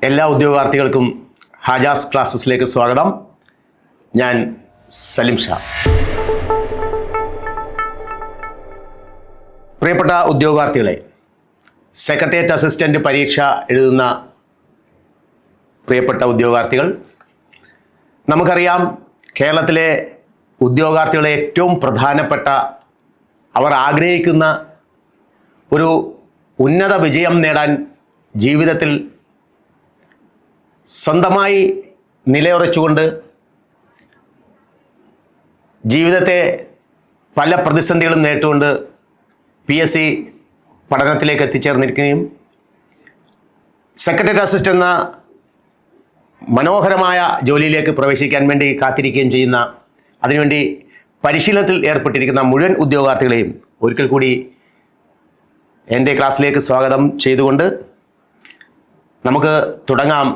എല്ലാ ഉദ്യോഗാർത്ഥികൾക്കും ഹാജാസ് ക്ലാസ്സസിലേക്ക് സ്വാഗതം. ഞാൻ സലിം ഷാ. പ്രിയപ്പെട്ട ഉദ്യോഗാർത്ഥികളെ, സെക്രട്ടേറിയറ്റ് അസിസ്റ്റന്റ് പരീക്ഷ എഴുതുന്ന പ്രിയപ്പെട്ട ഉദ്യോഗാർത്ഥികൾ, നമുക്കറിയാം കേരളത്തിലെ ഉദ്യോഗാർത്ഥികളെ ഏറ്റവും പ്രധാനപ്പെട്ട അവർ ആഗ്രഹിക്കുന്ന ഒരു ഉന്നത വിജയം നേടാൻ ജീവിതത്തിൽ സ്വന്തമായി നിലയുറച്ചുകൊണ്ട് ജീവിതത്തെ പല പ്രതിസന്ധികളും നേരിട്ടുകൊണ്ട് PSC പഠനത്തിലേക്ക് എത്തിച്ചേർന്നിരിക്കുകയും സെക്രട്ടേറിയറ്റ് അസിസ്റ്റന്റ് എന്ന മനോഹരമായ ജോലിയിലേക്ക് പ്രവേശിക്കാൻ വേണ്ടി കാത്തിരിക്കുകയും ചെയ്യുന്ന, അതിനുവേണ്ടി പരിശീലനത്തിൽ ഏർപ്പെട്ടിരിക്കുന്ന മുഴുവൻ ഉദ്യോഗാർത്ഥികളെയും ഒരിക്കൽ കൂടി എൻ്റെ ക്ലാസ്സിലേക്ക് സ്വാഗതം ചെയ്തുകൊണ്ട് നമുക്ക് തുടങ്ങാം.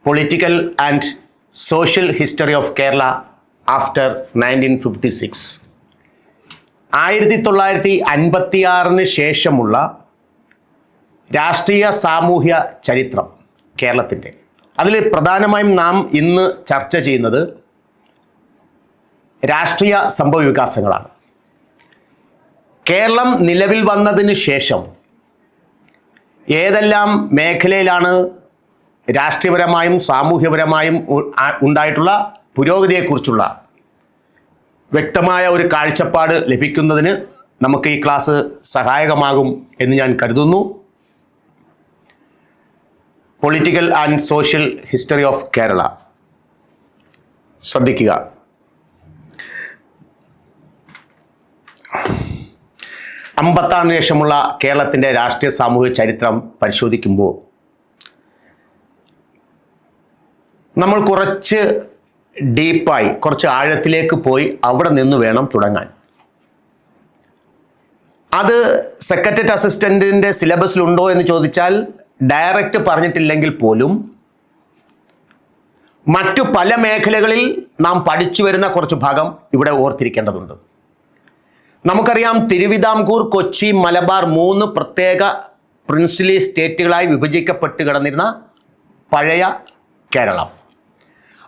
Political and social history of Kerala after 1956. 1956 ശേഷമുള്ള രാഷ്ട്രീയ സാമൂഹ്യ ചരിത്രം കേരളത്തിൻ്റെ. അതിൽ പ്രധാനമായും നാം ഇന്ന് ചർച്ച ചെയ്യുന്നത് രാഷ്ട്രീയ സംഭവ വികാസങ്ങളാണ്. കേരളം നിലവിൽ വന്നതിന് ശേഷം ഏതെല്ലാം മേഖലയിലാണ് രാഷ്ട്രീയപരമായും സാമൂഹ്യപരമായും ഉണ്ടായിട്ടുള്ള പുരോഗതിയെക്കുറിച്ചുള്ള വ്യക്തമായ ഒരു കാഴ്ചപ്പാട് ലഭിക്കുന്നതിന് നമുക്ക് ഈ ക്ലാസ് സഹായകമാകും എന്ന് ഞാൻ കരുതുന്നു. Political and social history of Kerala ശ്രദ്ധിക്കുക. അമ്പത്താറിന് ശേഷമുള്ള കേരളത്തിൻ്റെ രാഷ്ട്രീയ സാമൂഹിക ചരിത്രം പരിശോധിക്കുമ്പോൾ നമ്മൾ കുറച്ച് ഡീപ്പായി, കുറച്ച് ആഴത്തിലേക്ക് പോയി അവിടെ നിന്ന് വേണം തുടങ്ങാൻ. അത് സെക്രട്ടേറിയറ്റ് അസിസ്റ്റന്റിൻ്റെ സിലബസിലുണ്ടോ എന്ന് ചോദിച്ചാൽ ഡയറക്റ്റ് പറഞ്ഞിട്ടില്ലെങ്കിൽ പോലും മറ്റു പല മേഖലകളിൽ നാം പഠിച്ചു വരുന്ന കുറച്ച് ഭാഗം ഇവിടെ ഓർത്തിരിക്കേണ്ടതുണ്ട്. നമുക്കറിയാം, തിരുവിതാംകൂർ, കൊച്ചി, മലബാർ 3 പ്രത്യേക പ്രിൻസിലി സ്റ്റേറ്റുകളായി വിഭജിക്കപ്പെട്ട് കിടന്നിരുന്ന പഴയ കേരളം.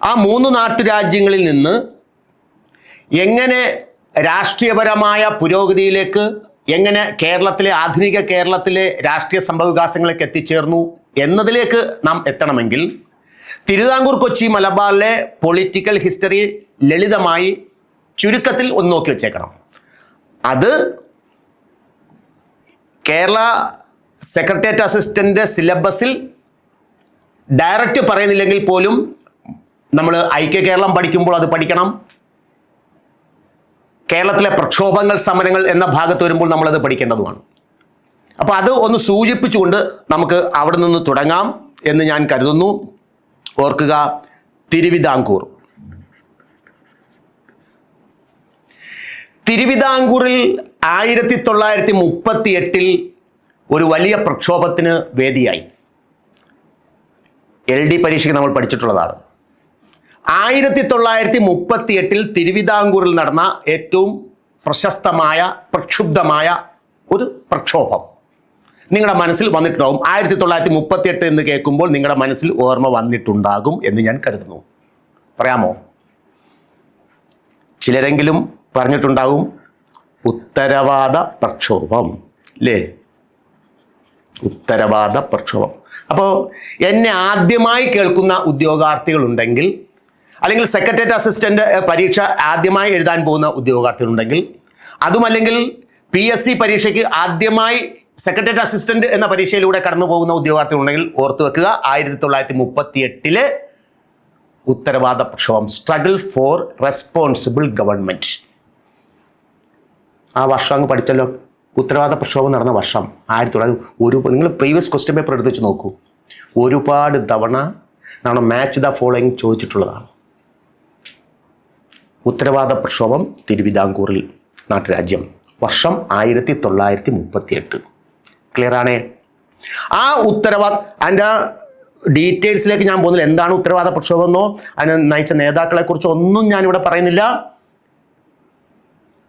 ആ 3 നാട്ടുരാജ്യങ്ങളിൽ നിന്ന് എങ്ങനെ രാഷ്ട്രീയപരമായ പുരോഗതിയിലേക്ക്, എങ്ങനെ കേരളത്തിലെ ആധുനിക കേരളത്തിലെ രാഷ്ട്രീയ സംഭവവികാസങ്ങളിലേക്ക് എത്തിച്ചേർന്നു എന്നതിലേക്ക് നാം എത്തണമെങ്കിൽ തിരുവിതാംകൂർ, കൊച്ചി, മലബാറിലെ പൊളിറ്റിക്കൽ ഹിസ്റ്ററി ലളിതമായി ചുരുക്കത്തിൽ ഒന്ന് നോക്കി വെച്ചേക്കണം. അത് കേരള സെക്രട്ടേറിയറ്റ് അസിസ്റ്റന്റ് സിലബസിൽ ഡയറക്റ്റ് പറയുന്നില്ലെങ്കിൽ പോലും നമ്മൾ ഐക്യ കേരളം പഠിക്കുമ്പോൾ അത് പഠിക്കണം. കേരളത്തിലെ പ്രക്ഷോഭങ്ങൾ, സമരങ്ങൾ എന്ന ഭാഗത്ത് വരുമ്പോൾ നമ്മളത് പഠിക്കേണ്ടതുമാണ്. അപ്പോൾ അത് ഒന്ന് സൂചിപ്പിച്ചുകൊണ്ട് നമുക്ക് അവിടെ നിന്ന് തുടങ്ങാം എന്ന് ഞാൻ കരുതുന്നു. ഓർക്കുക, തിരുവിതാംകൂർ. തിരുവിതാംകൂറിൽ 1938 ഒരു വലിയ പ്രക്ഷോഭത്തിന് വേദിയായി. LD പരീക്ഷയ്ക്ക് നമ്മൾ പഠിച്ചിട്ടുള്ളതാണ്. 1938 തിരുവിതാംകൂറിൽ നടന്ന ഏറ്റവും പ്രശസ്തമായ, പ്രക്ഷുബ്ധമായ ഒരു പ്രക്ഷോഭം നിങ്ങളുടെ മനസ്സിൽ വന്നിട്ടുണ്ടാകും. 1938 എന്ന് കേൾക്കുമ്പോൾ നിങ്ങളുടെ മനസ്സിൽ ഓർമ്മ വന്നിട്ടുണ്ടാകും എന്ന് ഞാൻ കരുതുന്നു. പറയാമോ? ചിലരെങ്കിലും പറഞ്ഞിട്ടുണ്ടാകും, ഉത്തരവാദ പ്രക്ഷോഭം, അല്ലേ? ഉത്തരവാദ പ്രക്ഷോഭം. അപ്പോൾ എന്നെ ആദ്യമായി കേൾക്കുന്ന ഉദ്യോഗാർത്ഥികളുണ്ടെങ്കിൽ, അല്ലെങ്കിൽ സെക്രട്ടേറിയറ്റ് അസിസ്റ്റന്റ് പരീക്ഷ ആദ്യമായി എഴുതാൻ പോകുന്ന ഉദ്യോഗാർത്ഥികളുണ്ടെങ്കിൽ, അതുമല്ലെങ്കിൽ PSC പരീക്ഷയ്ക്ക് ആദ്യമായി സെക്രട്ടേറിയറ്റ് അസിസ്റ്റന്റ് എന്ന പരീക്ഷയിലൂടെ കടന്നു പോകുന്ന ഉദ്യോഗാർത്ഥികളുണ്ടെങ്കിൽ ഓർത്തു വെക്കുക, 1938 ഉത്തരവാദ പ്രക്ഷോഭം, സ്ട്രഗിൾ ഫോർ റെസ്പോൺസിബിൾ ഗവൺമെന്റ്. ആ വർഷം അങ്ങ് പഠിച്ചല്ലോ. ഉത്തരവാദ പ്രക്ഷോഭം നടന്ന വർഷം 1900. നിങ്ങൾ പ്രീവിയസ് ക്വസ്റ്റ്യൻ പേപ്പർ എടുത്ത് വെച്ച് നോക്കൂ. ഒരുപാട് തവണ നമ്മൾ മാച്ച് ദ ഫോളോയിങ് ചോദിച്ചിട്ടുള്ളതാണ്. ഉത്തരവാദ പ്രക്ഷോഭം തിരുവിതാംകൂറിൽ നാട്ടുരാജ്യം, വർഷം 1938. ക്ലിയർ ആണേ? ആ അതിൻ്റെ ഡീറ്റെയിൽസിലേക്ക് ഞാൻ പോകുന്നില്ല. എന്താണ് ഉത്തരവാദ പ്രക്ഷോഭം എന്നോ അതിനെ നയിച്ച നേതാക്കളെ കുറിച്ചോ ഒന്നും ഞാനിവിടെ പറയുന്നില്ല.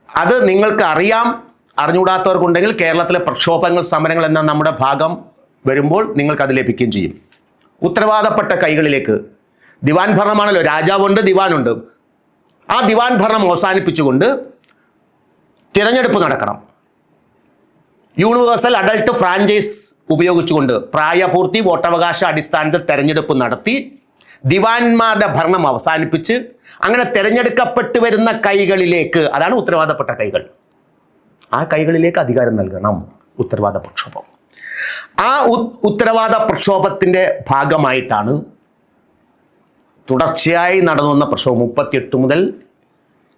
അത് നിങ്ങൾക്ക് അറിയാം. അറിഞ്ഞുകൂടാത്തവർക്കുണ്ടെങ്കിൽ കേരളത്തിലെ പ്രക്ഷോഭങ്ങൾ, സമരങ്ങൾ എന്ന നമ്മുടെ ഭാഗം വരുമ്പോൾ നിങ്ങൾക്ക് അത് ലഭിക്കുകയും ചെയ്യും. ഉത്തരവാദപ്പെട്ട കൈകളിലേക്ക്. ദിവാൻ ഭരണമാണല്ലോ, രാജാവുണ്ട്, ദിവാനുണ്ട്. ആ ദിവാൻ ഭരണം അവസാനിപ്പിച്ചുകൊണ്ട് തിരഞ്ഞെടുപ്പ് നടക്കണം. യൂണിവേഴ്സൽ അഡൾട്ട് ഫ്രാഞ്ചൈസ് ഉപയോഗിച്ചുകൊണ്ട് പ്രായപൂർത്തി വോട്ടവകാശ അടിസ്ഥാനത്തിൽ തെരഞ്ഞെടുപ്പ് നടത്തി ദിവാൻമാരുടെ ഭരണം അവസാനിപ്പിച്ച് അങ്ങനെ തിരഞ്ഞെടുക്കപ്പെട്ടു വരുന്ന കൈകളിലേക്ക്, അതാണ് ഉത്തരവാദപ്പെട്ട കൈകൾ, ആ കൈകളിലേക്ക് അധികാരം നൽകണം. ഉത്തരവാദ പ്രക്ഷോഭം. ആ ഉത്തരവാദ പ്രക്ഷോഭത്തിൻ്റെ ഭാഗമായിട്ടാണ് തുടർച്ചയായി നടന്നു വന്ന പ്രക്ഷോഭം. 38 മുതൽ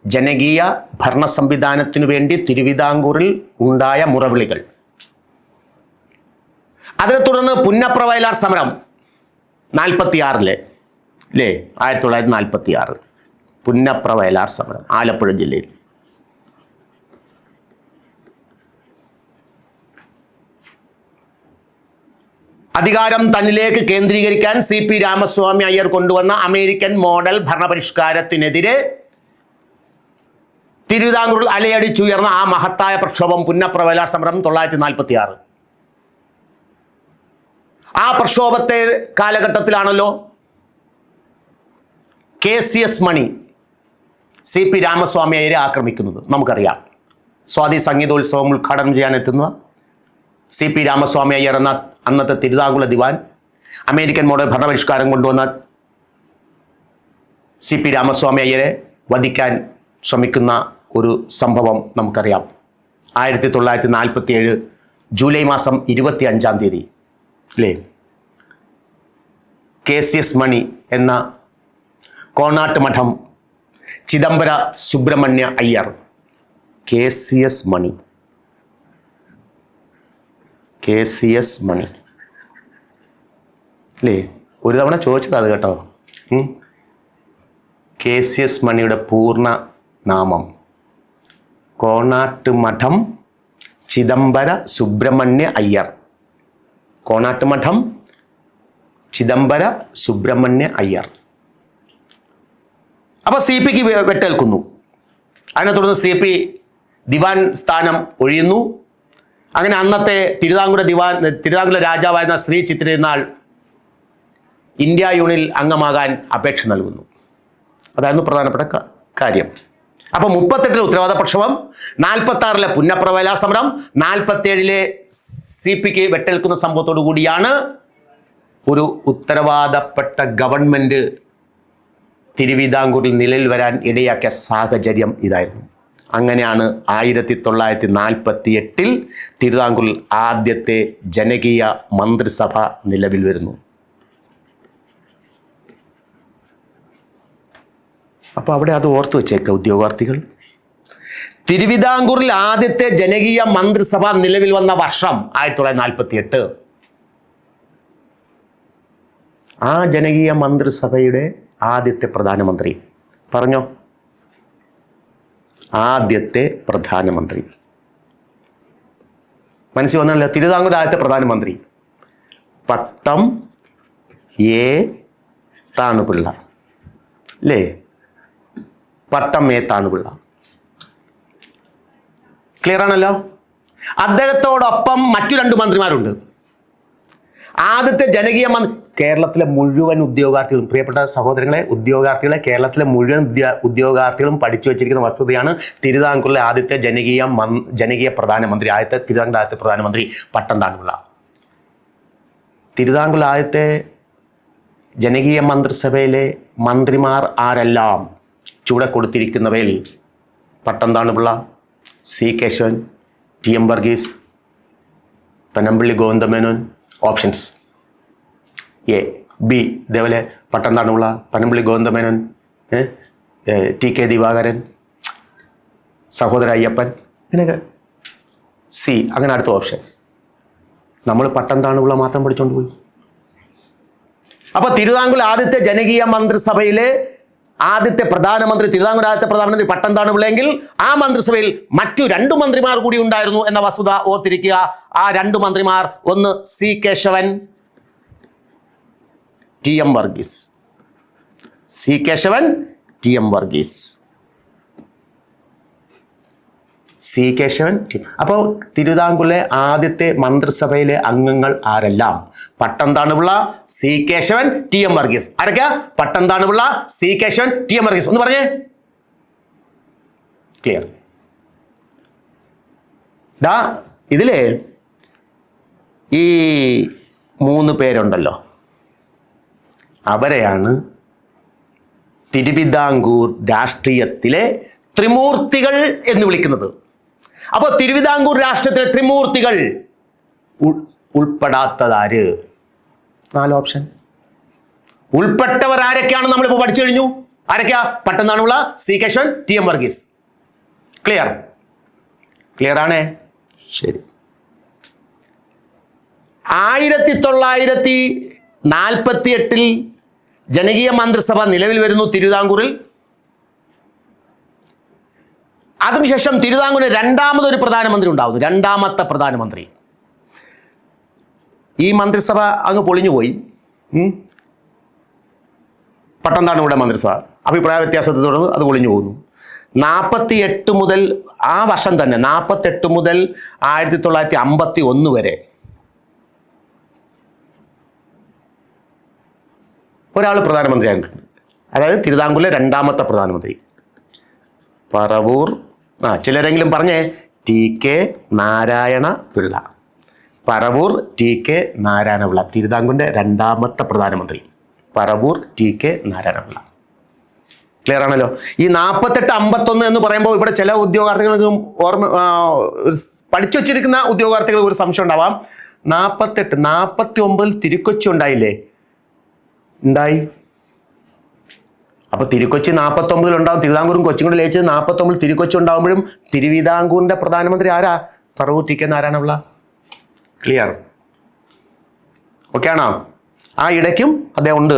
ജനകീയ ഭരണ സംവിധാനത്തിനു വേണ്ടി തിരുവിതാംകൂറിൽ ഉണ്ടായ മുറവിളികൾ. അതിനെ തുടർന്ന് പുന്നപ്ര വയലാർ സമരം 46 അല്ലേ, 1946 പുന്നപ്ര വയലാർ സമരം ആലപ്പുഴ ജില്ലയിൽ. അധികാരം തന്നിലേക്ക് കേന്ദ്രീകരിക്കാൻ CP രാമസ്വാമി അയ്യർ കൊണ്ടുവന്ന അമേരിക്കൻ മോഡൽ ഭരണപരിഷ്കാരത്തിനെതിരെ തിരുവിതാംകൂറിൽ അലയടിച്ചുയർന്ന ആ മഹത്തായ പ്രക്ഷോഭം പുന്നപ്ര വയലാർ സമരം 1946. ആ പ്രക്ഷോഭത്തെ കാലഘട്ടത്തിലാണല്ലോ KCS മണി CP രാമസ്വാമി അയ്യരെ ആക്രമിക്കുന്നത്. നമുക്കറിയാം. സ്വാതി സംഗീതോത്സവം ഉദ്ഘാടനം ചെയ്യാൻ എത്തുന്ന CP രാമസ്വാമി അയ്യർ എന്ന അന്നത്തെ തിരുവിതാംകൂർ ദിവാൻ, അമേരിക്കൻ മോഡൽ ഭരണപരിഷ്കാരം കൊണ്ടുവന്ന CP രാമസ്വാമി അയ്യരെ വധിക്കാൻ ശ്രമിക്കുന്ന ഒരു സംഭവം നമുക്കറിയാം. 1947 ജൂലൈ മാസം 25-ാം തീയതി അല്ലേ, KCS മണി എന്ന കോണാട്ട് മഠം ചിദംബര സുബ്രഹ്മണ്യ അയ്യർ, KCS മണി അല്ലേ, ഒരു തവണ ചോദിച്ചത് അത് കേട്ടോ. KCS മണിയുടെ പൂർണ്ണ നാമം കോണാട്ട് മഠം ചിദംബര സുബ്രഹ്മണ്യ അയ്യർ. കോണാട്ട് മഠം ചിദംബര സുബ്രഹ്മണ്യ അയ്യർ. അപ്പോൾ CPക്ക് വെട്ടേൽക്കുന്നു. അതിനെ തുടർന്ന് CP ദിവാൻ സ്ഥാനം ഒഴിയുന്നു. അങ്ങനെ അന്നത്തെ തിരുവിതാംകൂർ രാജാവായിരുന്ന ശ്രീ ചിത്തിരനാൾ ഇന്ത്യ യൂണിയനിൽ അംഗമാകാൻ അപേക്ഷ നൽകുന്നു. അതായിരുന്നു പ്രധാനപ്പെട്ട കാര്യം. അപ്പോൾ 38 ഉത്തരവാദ പ്രക്ഷോഭം, 46 പുന്നപ്ര വയലാർ സമരം, 47 CPക്ക് വെട്ടേൽക്കുന്ന സംഭവത്തോടു കൂടിയാണ് ഒരു ഉത്തരവാദപ്പെട്ട ഗവൺമെന്റ് തിരുവിതാംകൂറിൽ നിലയിൽ വരാൻ ഇടയാക്കിയ സാഹചര്യം ഇതായിരുന്നു. അങ്ങനെയാണ് 1948 തിരുവിതാംകൂറിൽ ആദ്യത്തെ ജനകീയ മന്ത്രിസഭ നിലവിൽ വരുന്നു. അപ്പോൾ അവിടെ അത് ഓർത്തു വെച്ചേക്കുക ഉദ്യോഗാർത്ഥികൾ. തിരുവിതാംകൂറിൽ ആദ്യത്തെ ജനകീയ മന്ത്രിസഭ നിലവിൽ വന്ന വർഷം 1948. ആ ജനകീയ മന്ത്രിസഭയുടെ ആദ്യത്തെ പ്രധാനമന്ത്രി പറഞ്ഞോ, ആദ്യത്തെ പ്രധാനമന്ത്രി മനസ്സിൽ വന്നല്ലോ. തിരുവിതാംകൂർ ആദ്യത്തെ പ്രധാനമന്ത്രി പട്ടം എ താണുപിള്ള അല്ലേ, പട്ടം എ താണുപിള്ള. ക്ലിയർ ആണല്ലോ. അദ്ദേഹത്തോടൊപ്പം മറ്റു 2 മന്ത്രിമാരുണ്ട്. ആദ്യത്തെ ജനകീയ കേരളത്തിലെ മുഴുവൻ ഉദ്യോഗാർത്ഥികളും, പ്രിയപ്പെട്ട സഹോദരങ്ങളെ, ഉദ്യോഗാർത്ഥികളെ, കേരളത്തിലെ മുഴുവൻ ഉദ്യോഗാർത്ഥികളും പഠിച്ചു വെച്ചിരിക്കുന്ന വസ്തുതയാണ് തിരുവിതാംകൂറിലെ ആദ്യത്തെ ജനകീയ പ്രധാനമന്ത്രി, തിരുവിതാംകൂർ ആദ്യത്തെ പ്രധാനമന്ത്രി പട്ടം താണുപിള്ള. തിരുവിതാംകൂർ ആദ്യത്തെ ജനകീയ മന്ത്രിസഭയിലെ മന്ത്രിമാർ ആരെല്ലാം ചൂടെ കൊടുത്തിരിക്കുന്നവയിൽ Pattom Thanu Pillai, C Kesavan, TM Varghese, Panampilly Govinda Menon. Options A, B ഇതേപോലെ പട്ടം താണുപിള്ള, പനമ്പള്ളി ഗോവിന്ദമേനോൻ, TK ദിവാകരൻ, സഹോദര അയ്യപ്പൻ, ഇങ്ങനെയൊക്കെ. C അങ്ങനെ അടുത്ത ഓപ്ഷൻ. നമ്മൾ പട്ടം താണുപിള്ള മാത്രം പഠിച്ചുകൊണ്ട് പോയി. അപ്പോൾ തിരുവിതാംകൂർ ആദ്യത്തെ ജനകീയ മന്ത്രിസഭയിലെ ആദ്യത്തെ പ്രധാനമന്ത്രി, തിരുവിതാംകൂർ ആദ്യത്തെ പ്രധാനമന്ത്രി പട്ടം താണുപിള്ളയെങ്കിൽ ആ മന്ത്രിസഭയിൽ മറ്റു 2 മന്ത്രിമാർ കൂടി ഉണ്ടായിരുന്നു എന്ന വസ്തുത ഓർത്തിരിക്കുക. ആ 2 മന്ത്രിമാർ, ഒന്ന് C Kesavan, TM Varghese. C Kesavan, TM Varghese. C Kesavan. അപ്പോൾ തിരുവിതാംകൂറിലെ ആദ്യത്തെ മന്ത്രിസഭയിലെ അംഗങ്ങൾ ആരെല്ലാം? Pattom Thanu Pillai, C Kesavan, T M Varghese. ആരൊക്കെയാ? Pattom Thanu Pillai, C Kesavan, T M Varghese. ഒന്ന് പറഞ്ഞേ. ക്ലിയർ? ദാ ഇതില് ഈ 3 പേരുണ്ടല്ലോ, അവരെയാണ് തിരുവിതാംകൂർ രാഷ്ട്രീയത്തിലെ ത്രിമൂർത്തികൾ എന്ന് വിളിക്കുന്നത്. അപ്പോൾ തിരുവിതാംകൂർ രാഷ്ട്രീയത്തിലെ ത്രിമൂർത്തികൾ ഉൾപ്പെടാത്തതാര്? 4 ഓപ്ഷൻ. ഉൾപ്പെട്ടവർ ആരൊക്കെയാണ് നമ്മളിപ്പോൾ പഠിച്ചു കഴിഞ്ഞു. ആരൊക്കെയാ? Pattom Thanu Pillai, C Kesavan, T M Varghese. Clear? Clear ആണേ? ശരി. 1948 ജനകീയ മന്ത്രിസഭ നിലവിൽ വരുന്നു തിരുവിതാംകൂറിൽ. അതിനുശേഷം തിരുവിതാംകൂറിൽ രണ്ടാമതൊരു പ്രധാനമന്ത്രി ഉണ്ടാവുന്നു, രണ്ടാമത്തെ പ്രധാനമന്ത്രി. ഈ മന്ത്രിസഭ അങ്ങ് പൊളിഞ്ഞുപോയി. പട്ടംതാണുപിള്ള മന്ത്രിസഭ അഭിപ്രായ വ്യത്യാസത്തെ തുടർന്ന് അത് പൊളിഞ്ഞു പോകുന്നു. 48 മുതൽ, ആ വർഷം തന്നെ 48 മുതൽ 1951 വരെ ഒരാൾ പ്രധാനമന്ത്രിയായിട്ടുണ്ട്. അതായത് തിരുവിതാംകൂറിലെ രണ്ടാമത്തെ പ്രധാനമന്ത്രി. പറവൂർ, ചിലരെങ്കിലും പറഞ്ഞേ, T K Narayana Pillai. Paravur T K Narayana Pillai, തിരുവിതാംകൂറിന്റെ രണ്ടാമത്തെ പ്രധാനമന്ത്രി. Paravur T K Narayana Pillai. Clear ആണല്ലോ? ഈ 48-51 എന്ന് പറയുമ്പോൾ ഇവിടെ ചില ഉദ്യോഗാർത്ഥികൾക്കും പഠിച്ചു വച്ചിരിക്കുന്ന ഉദ്യോഗാർത്ഥികൾ ഒരു സംശയം ഉണ്ടാവാം. 48-49 തിരുക്കൊച്ചി ഉണ്ടായില്ലേ? ഉണ്ടായി. അപ്പൊ തിരുക്കൊച്ചി 49 ഉണ്ടാവും. തിരുവിതാംകൂറും കൊച്ചിയും കൂടെ ലയിച്ചത് 49 തിരുക്കൊച്ചി ഉണ്ടാകുമ്പോഴും തിരുവിതാംകൂറിന്റെ പ്രധാനമന്ത്രി ആരാ? Paravur T K Narayana Pillai. Clear? Okay ആണോ? ആ ഇടയ്ക്കും അദ്ദേഹം ഉണ്ട്.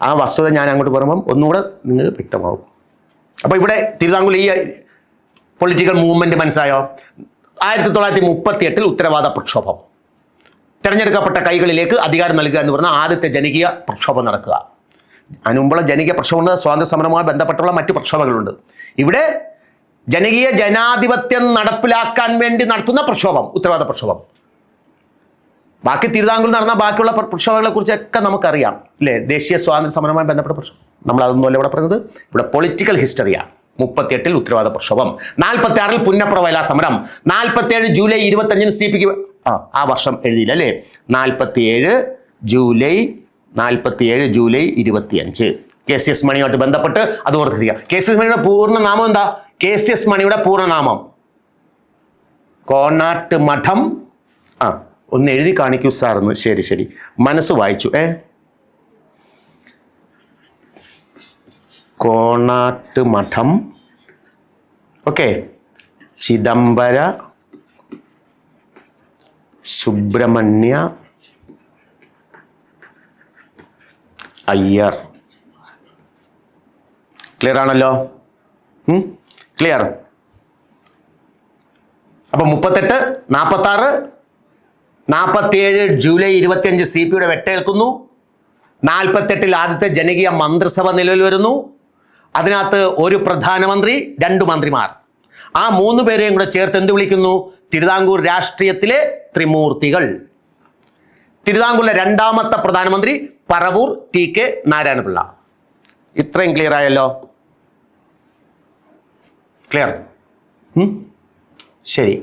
ആ വസ്തുത ഞാൻ അങ്ങോട്ട് പറയുമ്പം ഒന്നുകൂടെ നിങ്ങൾക്ക് വ്യക്തമാവും. അപ്പോൾ ഇവിടെ തിരുവിതാംകൂറിൽ ഈ പൊളിറ്റിക്കൽ മൂവ്മെന്റ് മനസ്സിലായോ? 1938 ഉത്തരവാദ പ്രക്ഷോഭം, തെരഞ്ഞെടുക്കപ്പെട്ട കൈകളിലേക്ക് അധികാരം നൽകുക എന്ന് പറഞ്ഞാൽ ആദ്യത്തെ ജനകീയ പ്രക്ഷോഭം നടക്കുക. അതിനുമുമ്പുള്ള ജനകീയ പ്രക്ഷോഭം സ്വാതന്ത്ര്യ സമരവുമായി ബന്ധപ്പെട്ടുള്ള മറ്റു പ്രക്ഷോഭങ്ങളുണ്ട്. ഇവിടെ ജനകീയ ജനാധിപത്യം നടപ്പിലാക്കാൻ വേണ്ടി നടത്തുന്ന പ്രക്ഷോഭം, ഉത്തരവാദ പ്രക്ഷോഭം. ബാക്കി തിരുവിതാംകൂറിൽ നടന്ന ബാക്കിയുള്ള പ്രക്ഷോഭങ്ങളെ കുറിച്ചൊക്കെ നമുക്കറിയാം അല്ലേ? ദേശീയ സ്വാതന്ത്ര്യ സമരവുമായി ബന്ധപ്പെട്ട പ്രക്ഷോഭം നമ്മൾ അതൊന്നുമല്ല ഇവിടെ പറയുന്നത്. ഇവിടെ പൊളിറ്റിക്കൽ ഹിസ്റ്ററിയാണ്. 38 ഉത്തരവാദ പ്രക്ഷോഭം, 46 പുന്നപ്ര വയലാർ സമരം, 47 ജൂലൈ 25 സി പിക്ക് ആ വർഷം എഴുതിയില്ല അല്ലേ? 47 ജൂലൈ 25 KCS മണിയുമായിട്ട് ബന്ധപ്പെട്ട് അത് ഓർത്തിരിക്കുക. KCS മണിയുടെ പൂർണ്ണ നാമം എന്താ? KCS മണിയുടെ പൂർണ്ണനാമം കോണാട്ട് മഠം. ഒന്ന് എഴുതി കാണിക്കൂ സാറെന്ന്. ശരി ശരി, മനസ്സ് വായിച്ചു. കോണാട്ട് മഠം. ഓക്കെ. ചിദംബര സുബ്രഹ്മണ്യ അയ്യർ. ക്ലിയർ ആണല്ലോ? ക്ലിയർ? അപ്പൊ 38, 46, 47 ജൂലൈ 25 സി പിയുടെ വെട്ടേൽക്കുന്നു. 48 ആദ്യത്തെ ജനകീയ മന്ത്രിസഭ നിലവിൽ വരുന്നു. അതിനകത്ത് ഒരു പ്രധാനമന്ത്രി, 2 മന്ത്രിമാർ. ആ 3 പേരെയും കൂടെ ചേർത്ത് എന്ത് വിളിക്കുന്നു? തിരുവിതാംകൂർ രാഷ്ട്രീയത്തിലെ ത്രിമൂർത്തികൾ. തിരുവിതാംകൂറിലെ രണ്ടാമത്തെ പ്രധാനമന്ത്രി പറവൂർ ടി കെ നാരായണ പിള്ള. ഇത്രയും ക്ലിയർ ആയല്ലോ? ക്ലിയർ? ശരി,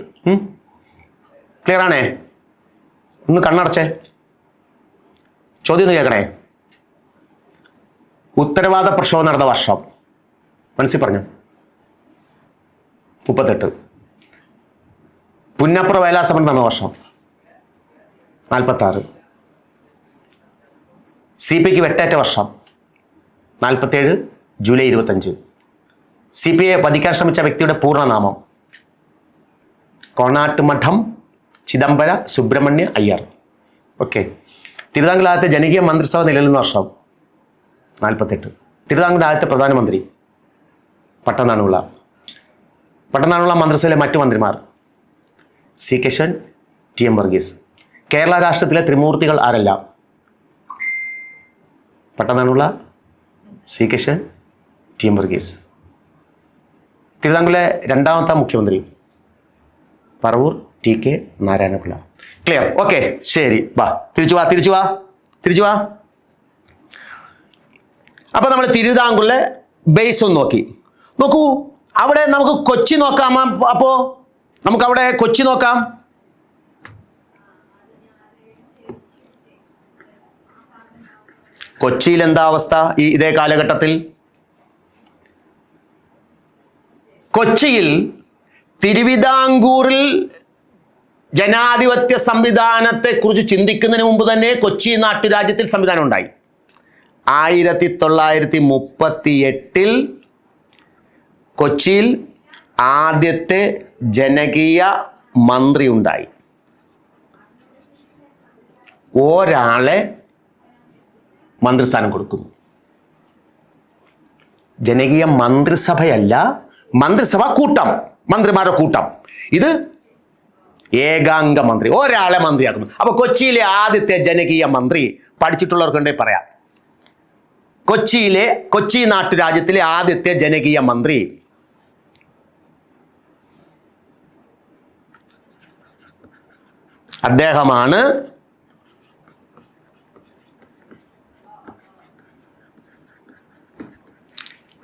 ക്ലിയർ ആണേ? ഒന്ന് കണ്ണടച്ചേ, ചോദ്യം ഒന്ന് കേൾക്കണേ. ഉത്തരവാദ പ്രക്ഷോഭം നടന്ന വർഷം മനസ്സിൽ പറഞ്ഞു? 38. പുന്നപ്ര വയലാർ സമരം നടന്ന വർഷം 46. സി പിക്ക് വെട്ടേറ്റ വർഷം 47 ജൂലൈ 25. സി പി ഐ വധിക്കാൻ ശ്രമിച്ച വ്യക്തിയുടെ പൂർണ്ണനാമം കോണാട്ട് മഠം ചിദംബര സുബ്രഹ്മണ്യ അയ്യർ. ഓക്കെ. തിരുവിതാംകൂർ ആദ്യത്തെ ജനകീയ മന്ത്രിസഭ നിലനിന്ന വർഷം 48. തിരുവിതാംകൂർ ആദ്യത്തെ പ്രധാനമന്ത്രി പട്ടംതാണുപിള്ള. പട്ടംതാണുപിള്ള മന്ത്രിസഭയിലെ മറ്റു മന്ത്രിമാർ C Kesavan, T M Varghese. Kerala രാഷ്ട്രത്തിലെ ത്രിമൂർത്തികൾ ആരെല്ലാം? Pattom Thanu Pillai, C Kesavan, T M Varghese. തിരുവിതാംകൂറിലെ രണ്ടാമത്തെ മുഖ്യമന്ത്രി Paravur T K. Narayana Pillai. Clear? Okay, ശരി. തിരിച്ചു വാ. അപ്പൊ നമ്മൾ തിരുവിതാംകൂറിലെ ബേസ് ഒന്ന് നോക്കൂ. അവിടെ നമുക്ക് കൊച്ചി നോക്കാം. അപ്പോ നമുക്ക് അവിടെ കൊച്ചി നോക്കാം. കൊച്ചിയിൽ എന്താ അവസ്ഥ ഇതേ കാലഘട്ടത്തിൽ? കൊച്ചിയിൽ തിരുവിതാംകൂറിൽ ജനാധിപത്യ സംവിധാനത്തെ കുറിച്ച് ചിന്തിക്കുന്നതിന് മുമ്പ് തന്നെ കൊച്ചി നാട്ടുരാജ്യത്തിൽ സംവിധാനം ഉണ്ടായി. 1938 കൊച്ചിയിൽ ആദ്യത്തെ ജനകീയ മന്ത്രി ഉണ്ടായി. ഒരാളെ മന്ത്രിസ്ഥാനം കൊടുക്കുന്നു. ജനകീയ മന്ത്രിസഭയല്ല, മന്ത്രിസഭ കൂട്ടം, മന്ത്രിമാരുടെ കൂട്ടം. ഇത് ഏകാംഗ മന്ത്രി, ഒരാളെ മന്ത്രിയാക്കുന്നു. അപ്പൊ കൊച്ചിയിലെ ആദ്യത്തെ ജനകീയ മന്ത്രി പഠിച്ചിട്ടുള്ളവർക്കുണ്ടെങ്കിൽ പറയാം. കൊച്ചി നാട്ടുരാജ്യത്തിലെ ആദ്യത്തെ ജനകീയ മന്ത്രി അദ്ദേഹമാണ്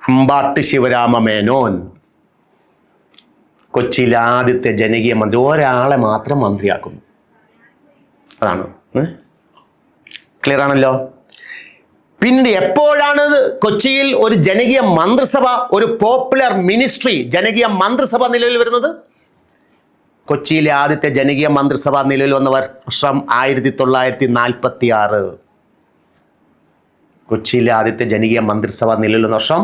അമ്പാട്ട് ശിവരാമ മേനോൻ. കൊച്ചിയിലെ ആദ്യത്തെ ജനകീയ മന്ത്രി, ഒരാളെ മാത്രം മന്ത്രിയാക്കുന്നു. അതാണ്. ക്ലിയർ ആണല്ലോ? പിന്നീട് എപ്പോഴാണ് കൊച്ചിയിൽ ഒരു ജനകീയ മന്ത്രിസഭ, ഒരു പോപ്പുലർ മിനിസ്ട്രി, ജനകീയ മന്ത്രിസഭ നിലവിൽ വരുന്നത്? കൊച്ചിയിലെ ആദ്യത്തെ ജനകീയ മന്ത്രിസഭ നിലവിൽ വന്ന വർഷം 1946. കൊച്ചിയിലെ ആദ്യത്തെ ജനകീയ മന്ത്രിസഭ നിലവിൽ വന്ന വർഷം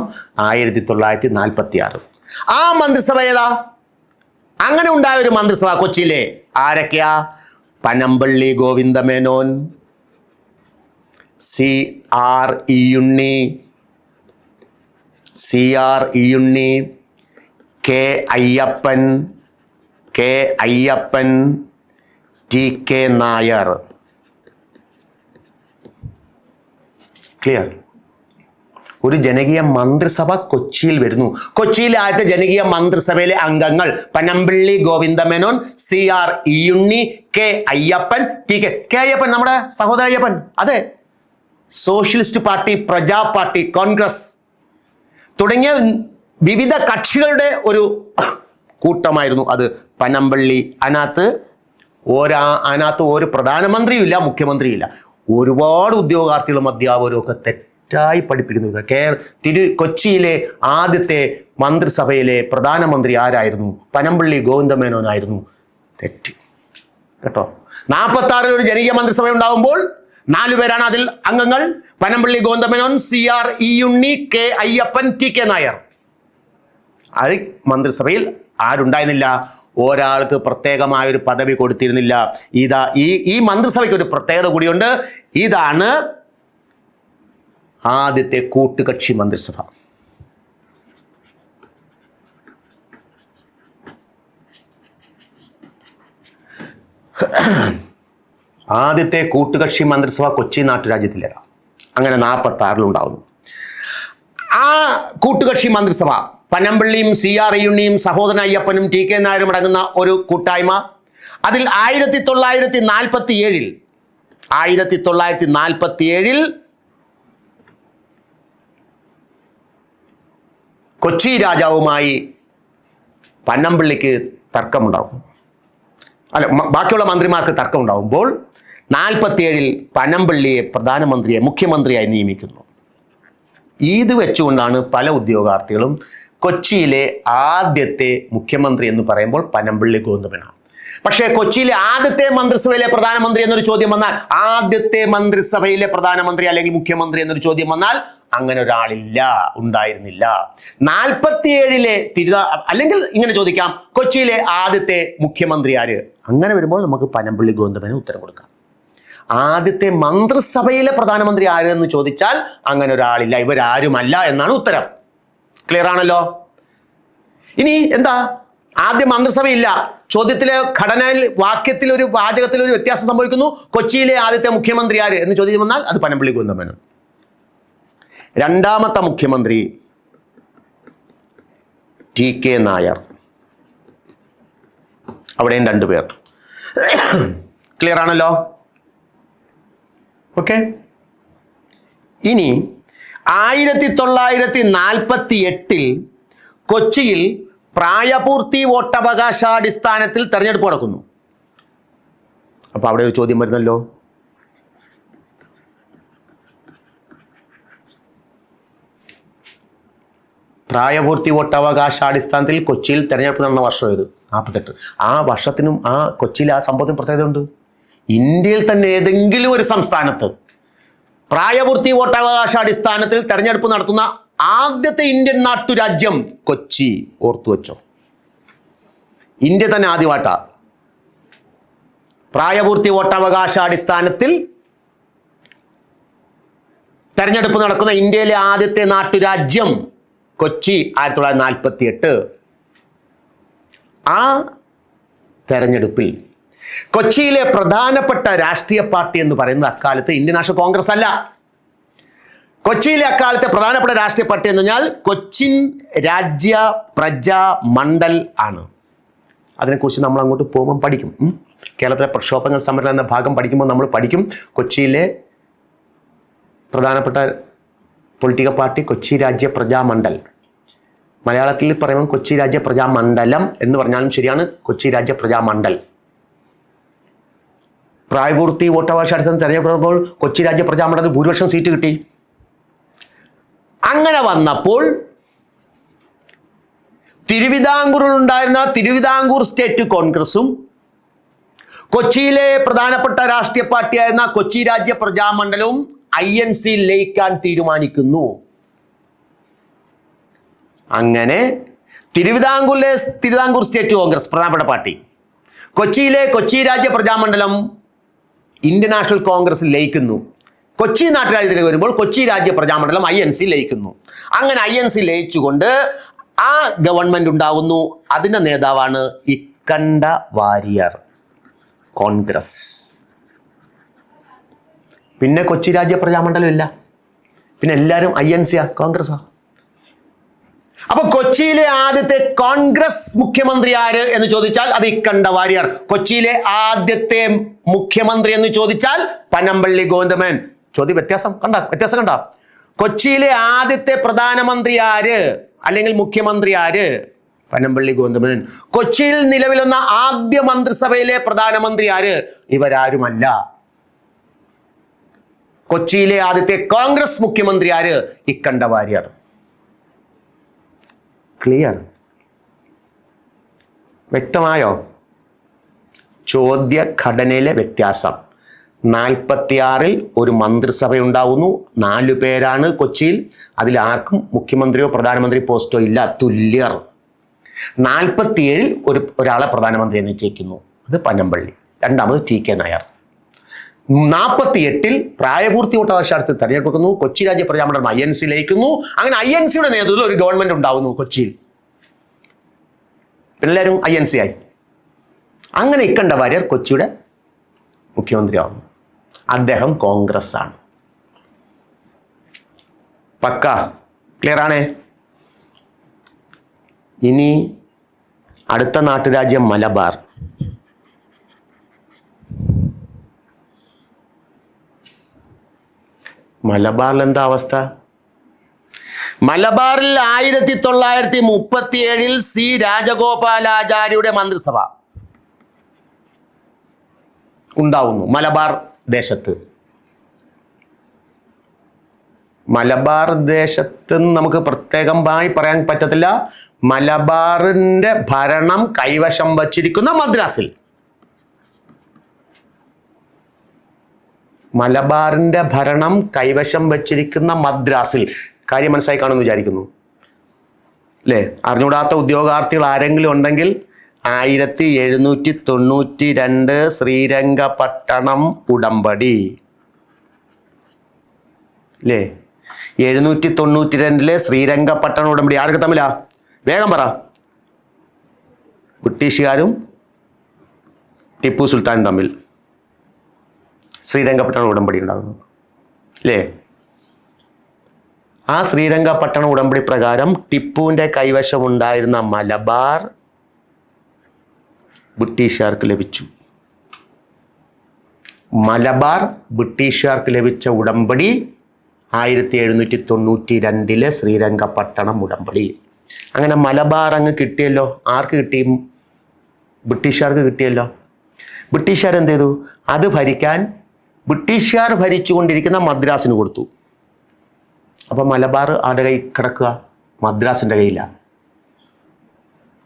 1946. ആ മന്ത്രിസഭ ഏതാ? അങ്ങനെ ഉണ്ടായ ഒരു മന്ത്രിസഭ കൊച്ചിയിലെ ആരൊക്കെയാ? Panampilly Govinda Menon, CR Iyunni, K Ayyappan, TK Nair. Clear? ഒരു ജനകീയ മന്ത്രിസഭ കൊച്ചിയിൽ വരുന്നു. കൊച്ചിയിലെ ആദ്യത്തെ ജനകീയ മന്ത്രിസഭയിലെ അംഗങ്ങൾ Panampilly Govinda Menon, CR Iyunni, K Ayyappan, TK. K Ayyappan നമ്മുടെ സഹോദര അയ്യപ്പൻ, അതെ. Socialist party, Praja party, Congress തുടങ്ങിയ വിവിധ കക്ഷികളുടെ ഒരു കൂട്ടമായിരുന്നു അത്. പനമ്പള്ളി. അതിനകത്ത് ഒരു പ്രധാനമന്ത്രിയും ഇല്ല, മുഖ്യമന്ത്രിയില്ല. ഒരുപാട് ഉദ്യോഗാർത്ഥികളും അധ്യാപകരും ഒക്കെ തെറ്റായി പഠിപ്പിക്കുന്നു. കൊച്ചിയിലെ ആദ്യത്തെ മന്ത്രിസഭയിലെ പ്രധാനമന്ത്രി ആരായിരുന്നു? പനമ്പള്ളി ഗോവിന്ദമേനോനായിരുന്നു. തെറ്റ് കേട്ടോ. 46 ഒരു ജനകീയ മന്ത്രിസഭ ഉണ്ടാകുമ്പോൾ 4 പേരാണ് അതിൽ അംഗങ്ങൾ. Panampilly Govinda Menon, CR Iyunni, K Ayyappan, TK Nair. അത് മന്ത്രിസഭയിൽ ആരുണ്ടായിരുന്നില്ല? ഒരാൾക്ക് പ്രത്യേകമായ ഒരു പദവി കൊടുത്തിരുന്നില്ല. ഈ മന്ത്രിസഭയ്ക്ക് ഒരു പ്രത്യേകത കൂടിയുണ്ട്. ഇതാണ് ആദ്യത്തെ കൂട്ടുകക്ഷി മന്ത്രിസഭ. ആദ്യത്തെ കൂട്ടുകക്ഷി മന്ത്രിസഭ കൊച്ചി നാട്ടുരാജ്യത്തിലേതാണ്. അങ്ങനെ 46 ഉണ്ടാവുന്നു. ആ കൂട്ടുകക്ഷി മന്ത്രിസഭ പനമ്പള്ളിയും CR ഇയുണ്ണിയും സഹോദരൻ അയ്യപ്പനും TK നായരും അടങ്ങുന്ന ഒരു കൂട്ടായ്മ. അതിൽ 1947 കൊച്ചി രാജാവുമായി പനമ്പള്ളിക്ക് തർക്കമുണ്ടാവും. ബാക്കിയുള്ള മന്ത്രിമാർക്ക് തർക്കമുണ്ടാവുമ്പോൾ 47 പനമ്പള്ളിയെ മുഖ്യമന്ത്രിയായി നിയമിക്കുന്നു. ഇത് വെച്ചുകൊണ്ടാണ് പല ഉദ്യോഗാർത്ഥികളും കൊച്ചിയിലെ ആദ്യത്തെ മുഖ്യമന്ത്രി എന്ന് പറയുമ്പോൾ പനമ്പള്ളി ഗോവിന്ദമേനോൻ. പക്ഷേ കൊച്ചിയിലെ ആദ്യത്തെ മന്ത്രിസഭയിലെ പ്രധാനമന്ത്രി എന്നൊരു ചോദ്യം വന്നാൽ, ആദ്യത്തെ മന്ത്രിസഭയിലെ പ്രധാനമന്ത്രി അല്ലെങ്കിൽ മുഖ്യമന്ത്രി എന്നൊരു ചോദ്യം വന്നാൽ അങ്ങനെ ഉണ്ടായിരുന്നില്ല. 47 അല്ലെങ്കിൽ ഇങ്ങനെ ചോദിക്കാം, കൊച്ചിയിലെ ആദ്യത്തെ മുഖ്യമന്ത്രി ആര്? അങ്ങനെ വരുമ്പോൾ നമുക്ക് പനമ്പള്ളി ഗോവിന്ദമേനോൻ ഉത്തരം കൊടുക്കാം. ആദ്യത്തെ മന്ത്രിസഭയിലെ പ്രധാനമന്ത്രി ആര് എന്ന് ചോദിച്ചാൽ അങ്ങനെ ഒരാളില്ല, ഇവരാരുമല്ല എന്നാണ് ഉത്തരം. ക്ലിയർ ആണല്ലോ? ഇനി എന്താ? ആദ്യ മന്ത്രിസഭയില്ല. ചോദ്യത്തിലെ ഘടനയിൽ, വാക്യത്തിൽ, ഒരു വാചകത്തിൽ ഒരു വ്യത്യാസം സംഭവിക്കുന്നു. കൊച്ചിയിലെ ആദ്യത്തെ മുഖ്യമന്ത്രി ആര് എന്ന് ചോദ്യം വന്നാൽ അത് പനമ്പള്ളി ഗോവിന്ദമേനോൻ. രണ്ടാമത്തെ മുഖ്യമന്ത്രി TK നായർ. അവിടെയും 2 പേർ. ക്ലിയർ ആണല്ലോ? ഓക്കെ. ഇനി 1948 കൊച്ചിയിൽ പ്രായപൂർത്തി വോട്ടവകാശാടിസ്ഥാനത്തിൽ തെരഞ്ഞെടുപ്പ് നടക്കുന്നു. അപ്പൊ അവിടെ ഒരു ചോദ്യം വരുന്നല്ലോ. പ്രായപൂർത്തി വോട്ടവകാശാടിസ്ഥാനത്തിൽ കൊച്ചിയിൽ തെരഞ്ഞെടുപ്പ് നടന്ന വർഷം ഏത്? 48. ആ വർഷത്തിനും ആ കൊച്ചിയിൽ ആ സംഭവത്തിന് പ്രത്യേകത ഉണ്ട്. ഇന്ത്യയിൽ തന്നെ ഏതെങ്കിലും ഒരു സംസ്ഥാനത്ത് പ്രായപൂർത്തി വോട്ടവകാശാടിസ്ഥാനത്തിൽ തെരഞ്ഞെടുപ്പ് നടത്തുന്ന ആദ്യത്തെ ഇന്ത്യൻ നാട്ടുരാജ്യം കൊച്ചി. ഓർത്തു വെച്ചോ. ഇന്ത്യ തന്നെ ആദ്യമായിട്ടാ പ്രായപൂർത്തി വോട്ടവകാശാടിസ്ഥാനത്തിൽ തെരഞ്ഞെടുപ്പ് നടക്കുന്ന ഇന്ത്യയിലെ ആദ്യത്തെ നാട്ടുരാജ്യം കൊച്ചി. 1948. ആ തെരഞ്ഞെടുപ്പിൽ കൊച്ചിയിലെ പ്രധാനപ്പെട്ട രാഷ്ട്രീയ പാർട്ടി എന്ന് പറയുന്നത് അക്കാലത്ത് ഇന്ത്യൻ നാഷണൽ കോൺഗ്രസ് അല്ല. കൊച്ചിയിലെ അക്കാലത്തെ പ്രധാനപ്പെട്ട രാഷ്ട്രീയ പാർട്ടി എന്ന് പറഞ്ഞാൽ കൊച്ചിൻ രാജ്യ പ്രജാ മണ്ഡൽ ആണ്. അതിനെക്കുറിച്ച് നമ്മൾ അങ്ങോട്ട് പോകുമ്പോൾ പഠിക്കും. കേരളത്തിലെ പ്രക്ഷോഭങ്ങൾ സമരം എന്ന ഭാഗം പഠിക്കുമ്പോൾ നമ്മൾ പഠിക്കും. കൊച്ചിയിലെ പ്രധാനപ്പെട്ട പൊളിറ്റിക്കൽ പാർട്ടി കൊച്ചി രാജ്യ പ്രജാ മണ്ഡൽ. മലയാളത്തിൽ പറയുമ്പോൾ കൊച്ചി രാജ്യ പ്രജാ മണ്ഡലം എന്ന് പറഞ്ഞാലും ശരിയാണ്. കൊച്ചി രാജ്യ പ്രജാ മണ്ഡൽ. പ്രായപൂർത്തി വോട്ടവകാശാടിസ്ഥാനത്തിൽ തെരഞ്ഞെടുപ്പോൾ കൊച്ചി രാജ്യ പ്രജാ മണ്ഡലത്തിൽ ഭൂരിപക്ഷം സീറ്റ് കിട്ടി. അങ്ങനെ വന്നപ്പോൾ തിരുവിതാംകൂറിൽ ഉണ്ടായിരുന്ന തിരുവിതാംകൂർ സ്റ്റേറ്റ് കോൺഗ്രസും കൊച്ചിയിലെ പ്രധാനപ്പെട്ട രാഷ്ട്രീയ പാർട്ടിയായിരുന്ന കൊച്ചി രാജ്യ പ്രജാമണ്ഡലവും INC ലയിക്കാൻ തീരുമാനിക്കുന്നു. അങ്ങനെ തിരുവിതാംകൂർ സ്റ്റേറ്റ് കോൺഗ്രസ് പ്രധാനപ്പെട്ട പാർട്ടി, കൊച്ചിയിലെ കൊച്ചി രാജ്യ പ്രജാമണ്ഡലം ഇന്ത്യൻ നാഷണൽ കോൺഗ്രസിൽ ലയിക്കുന്നു. കൊച്ചി നാട്ടുരാജ്യത്തിലേക്ക് വരുമ്പോൾ കൊച്ചി രാജ്യ പ്രജാമണ്ഡലം INC ലയിക്കുന്നു. അങ്ങനെ INC ലയിച്ചുകൊണ്ട് ആ ഗവൺമെന്റ് ഉണ്ടാകുന്നു. അതിന്റെ നേതാവാണ് ഇക്കണ്ട വാര്യർ. കോൺഗ്രസ്. പിന്നെ കൊച്ചി രാജ്യ പ്രജാമണ്ഡലം ഇല്ല. പിന്നെ എല്ലാവരും INC കോൺഗ്രസ്സാ. അപ്പൊ കൊച്ചിയിലെ ആദ്യത്തെ കോൺഗ്രസ് മുഖ്യമന്ത്രി ആര് എന്ന് ചോദിച്ചാൽ അത് ഇക്കണ്ട വാര്യർ. കൊച്ചിയിലെ ആദ്യത്തെ മുഖ്യമന്ത്രി എന്ന് ചോദിച്ചാൽ പനമ്പള്ളി ഗോവിന്ദമേൻ. വ്യത്യാസം കണ്ട. കൊച്ചിയിലെ ആദ്യത്തെ പ്രധാനമന്ത്രി ആര് അല്ലെങ്കിൽ മുഖ്യമന്ത്രി ആര്? പനമ്പള്ളി ഗോവിന്ദമേൻ. കൊച്ചിയിൽ നിലവിൽ വന്ന ആദ്യ മന്ത്രിസഭയിലെ പ്രധാനമന്ത്രി ആര്? ഇവരാരുമല്ല. കൊച്ചിയിലെ ആദ്യത്തെ കോൺഗ്രസ് മുഖ്യമന്ത്രി ആര്? ഇക്കണ്ട വാര്യർ. ക്ലിയർ? വ്യക്തമായോ? ചോദ്യഘടനയിലെ വ്യത്യാസം. 46 ഒരു മന്ത്രിസഭ ഉണ്ടാവുന്നു. 4 പേരാണ് കൊച്ചിയിൽ. അതിൽ ആർക്കും മുഖ്യമന്ത്രിയോ പ്രധാനമന്ത്രി പോസ്റ്റോ ഇല്ല. തുല്യർ. 47 ഒരാളെ പ്രധാനമന്ത്രി നിശ്ചയിക്കുന്നു. അത് പനമ്പള്ളി. രണ്ടാമത് TK നായർ. 48 പ്രായപൂർത്തി വോട്ടവകാശാടിസ്ഥാനത്തിൽ തെരഞ്ഞെടുക്കുന്നു. കൊച്ചി രാജ്യ പ്രജാമണ്ഡലം INC ലയിക്കുന്നു. അങ്ങനെ INCയുടെ നേതൃത്വത്തിൽ ഒരു ഗവൺമെന്റ് ഉണ്ടാവുന്നു കൊച്ചിയിൽ. എല്ലാവരും INC ആയി. അങ്ങനെ ഇക്കണ്ട വാര്യർ കൊച്ചിയുടെ മുഖ്യമന്ത്രിയാവുന്നു. അദ്ദേഹം കോൺഗ്രസ് ആണ്. പക്ക ക്ലിയർ ആണേ? ഇനി അടുത്ത നാട്ടുരാജ്യം മലബാർ. മലബാറിൽ എന്താ അവസ്ഥ? മലബാറിൽ 1937 C രാജഗോപാലാചാര്യയുടെ മന്ത്രിസഭ ഉണ്ടാവുന്നു. മലബാർ ദേശത്ത് നമുക്ക് പ്രത്യേകമായി പറയാൻ പറ്റത്തില്ല. മലബാറിന്റെ ഭരണം കൈവശം വച്ചിരിക്കുന്ന മദ്രാസിൽ. മലബാറിന്റെ ഭരണം കൈവശം വച്ചിരിക്കുന്ന മദ്രാസിൽ. കാര്യം മനസ്സിലായി കാണുമെന്ന് വിചാരിക്കുന്നു അല്ലേ? അറിഞ്ഞൂടാത്ത ഉദ്യോഗാർത്ഥികൾ ആരെങ്കിലും ഉണ്ടെങ്കിൽ 1792 ശ്രീരംഗപട്ടണം ഉടമ്പടി അല്ലേ? 792 ശ്രീരംഗപട്ടണം ഉടമ്പടി ആർക്ക് തമ്മിലാ? വേഗം പറ. ബ്രിട്ടീഷുകാരും ടിപ്പു സുൽത്താനും തമ്മിൽ ശ്രീരംഗപട്ടണം ഉടമ്പടി ഉണ്ടാകുന്നു അല്ലേ? ആ ശ്രീരംഗപട്ടണ ഉടമ്പടി പ്രകാരം ടിപ്പുവിൻ്റെ കൈവശമുണ്ടായിരുന്ന മലബാർ ബ്രിട്ടീഷുകാർക്ക് ലഭിച്ചു. മലബാർ ബ്രിട്ടീഷുകാർക്ക് ലഭിച്ച ഉടമ്പടി 1792 ശ്രീരംഗപട്ടണം ഉടമ്പടി. അങ്ങനെ മലബാർ അങ്ങ് കിട്ടിയല്ലോ. ആർക്ക് കിട്ടി? ബ്രിട്ടീഷുകാർക്ക് കിട്ടിയല്ലോ. ബ്രിട്ടീഷുകാർ എന്ത് ചെയ്തു? അത് ഭരിക്കാൻ ബ്രിട്ടീഷുകാർ ഭരിച്ചുകൊണ്ടിരിക്കുന്ന മദ്രാസിന് കൊടുത്തു. അപ്പം മലബാർ ആരുടെ കൈ കിടക്കുക? മദ്രാസിൻ്റെ കയ്യിലാണ്.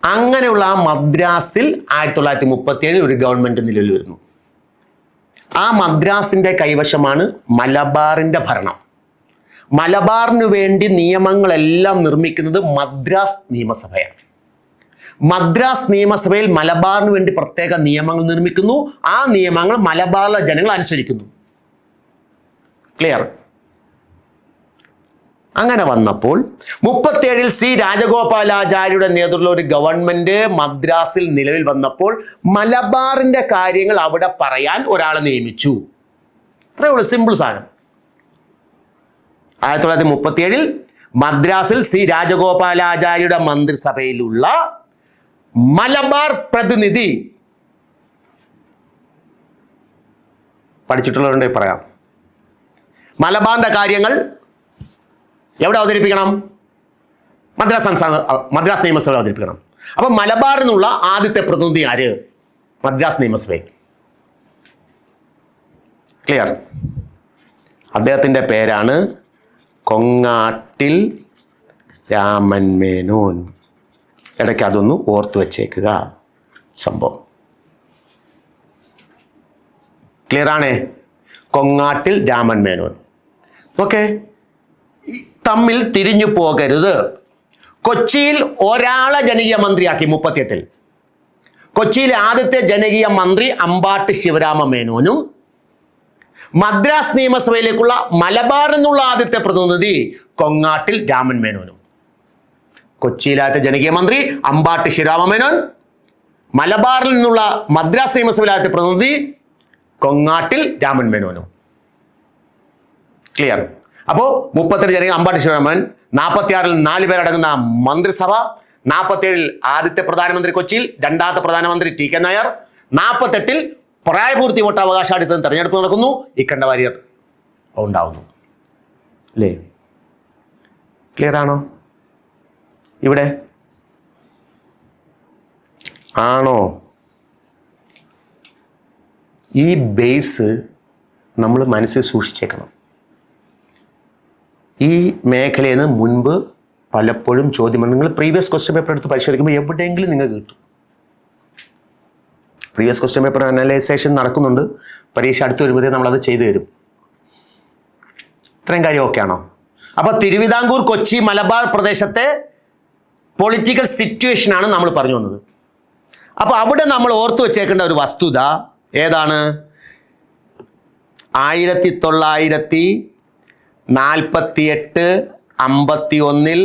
അങ്ങനെയുള്ള ആ മദ്രാസിൽ 1937 ഒരു ഗവൺമെൻറ് നിലവിൽ വരുന്നു. ആ മദ്രാസിൻ്റെ കൈവശമാണ് മലബാറിൻ്റെ ഭരണം. മലബാറിന് വേണ്ടി നിയമങ്ങളെല്ലാം നിർമ്മിക്കുന്നത് മദ്രാസ് നിയമസഭയാണ്. മദ്രാസ് നിയമസഭയിൽ മലബാറിന് വേണ്ടി പ്രത്യേക നിയമങ്ങൾ നിർമ്മിക്കുന്നു. ആ നിയമങ്ങൾ മലബാറിലെ ജനങ്ങൾ അനുസരിക്കുന്നു. ക്ലിയർ? അങ്ങനെ വന്നപ്പോൾ 37 സി രാജഗോപാലാചാര്യയുടെ നേതൃത്വത്തിലുള്ള ഒരു ഗവൺമെന്റ് മദ്രാസിൽ നിലവിൽ വന്നപ്പോൾ മലബാറിന്റെ കാര്യങ്ങൾ അവിടെ പറയാൻ ഒരാളെ നിയമിച്ചു. അത്രയേ ഉള്ളൂ, സിമ്പിൾ സാധനം. 1937 മദ്രാസിൽ സി രാജഗോപാലാചാര്യയുടെ മന്ത്രിസഭയിലുള്ള മലബാർ പ്രതിനിധി, പഠിച്ചിട്ടുള്ളവരുണ്ടെങ്കിൽ പറയാം, മലബാറിന്റെ കാര്യങ്ങൾ എവിടെ അവതരിപ്പിക്കണം? മദ്രാസ് നിയമസഭയിൽ അവതരിപ്പിക്കണം. അപ്പൊ മലബാറിൽ നിന്നുള്ള ആദ്യത്തെ പ്രതിനിധി ആര്? മദ്രാസ് നിയമസഭയിൽ. ക്ലിയർ? അദ്ദേഹത്തിന്റെ പേരാണ് കൊങ്ങാട്ടിൽ രാമൻ മേനോൻ. ഇടയ്ക്ക് അതൊന്ന് ഓർത്തു വച്ചേക്കുക സംഭവം. ക്ലിയർ ആണേ? കൊങ്ങാട്ടിൽ രാമൻ മേനോൻ. ഓക്കെ, തമ്മിൽ തിരിഞ്ഞു പോകരുത്. കൊച്ചിയിൽ ഒരാളെ ജനകീയ മന്ത്രിയാക്കി 38. കൊച്ചിയിലെ ആദ്യത്തെ ജനകീയ മന്ത്രി അമ്പാട്ട് ശിവരാമ മേനോനും മദ്രാസ് നിയമസഭയിലേക്കുള്ള മലബാറിൽ നിന്നുള്ള ആദ്യത്തെ പ്രതിനിധി കൊങ്ങാട്ടിൽ രാമൻ മേനോനും. കൊച്ചിയിലാദ്യത്തെ ജനകീയ മന്ത്രി അമ്പാട്ട് ശിവരാമ മേനോൻ, മലബാറിൽ നിന്നുള്ള മദ്രാസ് നിയമസഭയിലാദ്യത്തെ പ്രതിനിധി കൊങ്ങാട്ടിൽ രാമൻ മേനോനും. ക്ലിയർ? അപ്പോൾ 38 ജനകീയ അമ്പാട്ട് ശിവരാമൻ, 46 4 പേരടങ്ങുന്ന മന്ത്രിസഭ, 47 ആദ്യത്തെ പ്രധാനമന്ത്രി കൊച്ചിയിൽ, രണ്ടാമത്തെ പ്രധാനമന്ത്രി ടി.കെ. നായർ, 48 പ്രായപൂർത്തി വോട്ടവകാശാടിസ്ഥാനത്തിൽ തെരഞ്ഞെടുപ്പ് നടക്കുന്നു. ഇക്കണ്ട വാര്യർ ഉണ്ടാവുന്നു. അല്ലേ? ക്ലിയർ ആണോ? ഇവിടെ ആണോ? ഈ ബേസ് നമ്മൾ മനസ്സിൽ സൂക്ഷിച്ചേക്കണം. ഈ മേഖലയിൽ നിന്ന് മുൻപ് പലപ്പോഴും ചോദ്യം, നിങ്ങൾ പ്രീവിയസ് ക്വസ്റ്റ്യൻ പേപ്പർ എടുത്ത് പരിശോധിക്കുമ്പോൾ എവിടെയെങ്കിലും നിങ്ങൾക്ക് കിട്ടും. പ്രീവിയസ് ക്വസ്റ്റ്യൻ പേപ്പർ അനലൈസേഷൻ നടക്കുന്നുണ്ട്. പരീക്ഷ അടുത്ത് വരുമ്പോഴേ നമ്മളത് ചെയ്തു തരും. ഇത്രയും കാര്യം ഓക്കെ ആണോ? അപ്പോൾ തിരുവിതാംകൂർ, കൊച്ചി, മലബാർ പ്രദേശത്തെ പൊളിറ്റിക്കൽ സിറ്റുവേഷനാണ് നമ്മൾ പറഞ്ഞു വന്നത്. അപ്പോൾ അവിടെ നമ്മൾ ഓർത്തു വെച്ചേക്കേണ്ട ഒരു വസ്തുത ഏതാണ്? 1948-51